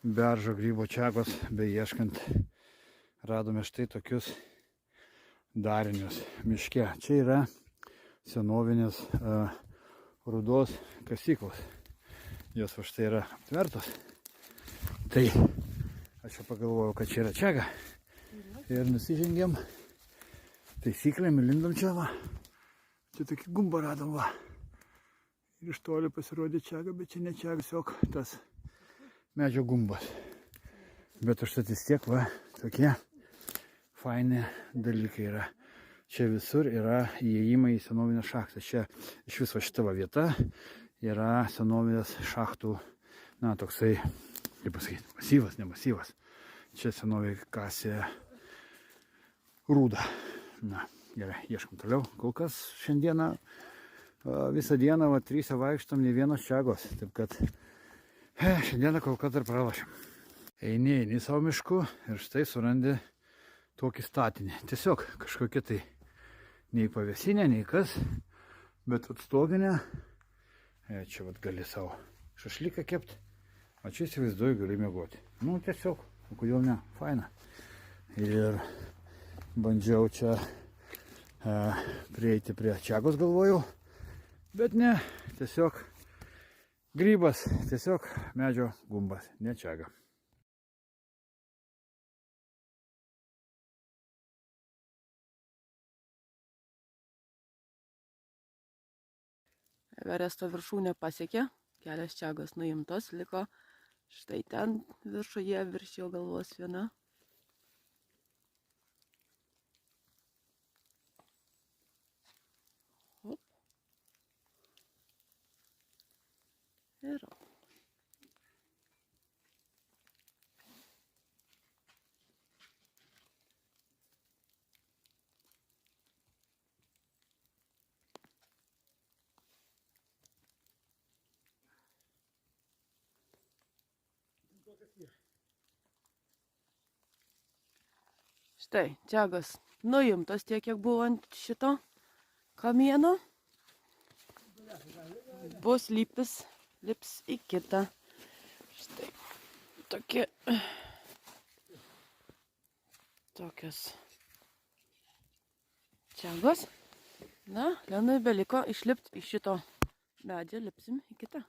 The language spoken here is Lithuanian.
beržo grybo čiagos, beieškant radome štai tokius darinius miške. Čia yra senovinės rūdos kasyklos. Jos va štai yra aptvertos. Tai aš jau pagalvojau, kad čia yra čiaga. Ir nusižengėm taisyklėm ir lindom čia va. Čia tokį gumbą radom va. Ir iš toli pasirodė čiaga, bet čia ne čiaga, tiesiog tas medžio gumbas. Bet užtat vis tiek va, tokie faini dalykai yra. Čia visur yra įėjimai į senovinės šachtas. Čia iš viso šita vieta yra senovinės šachtų, na, toksai, kaip pasakyti, masyvas, ne masyvas. Čia senoviai kasė rūdą. Na, gerai, ieškom toliau. Kol kas šiandieną visą dieną, va, 3 vaikštam, nei vienos čiagos. Taip kad šiandieną kol kas dar pralašėm. Eini savo mišku ir štai surandi tokį statinį. Tiesiog kažkokia tai nei pavėsinė, nei kas, bet atstoginė. Čia vat gali savo šašlyką kepti, o čia įsivaizduoju gali miegoti. Nu tiesiog, kodėl ne, faina. Ir bandžiau čia prieiti prie čiagos, galvojau, bet ne, tiesiog grybas, tiesiog medžio gumbas, ne čiaga. Everesto viršūnė pasiekė, kelios čiagos nuimtos, liko štai ten viršuje, virš jo galvos viena. Hop. Ir štai, čiagos nuimtos tiek, kiek buvo ant šito kamieno. Bus lips į kitą. Štai, tokios čiagos. Na, Lenui beliko išlipti iš šito medžio, lipsim į kitą.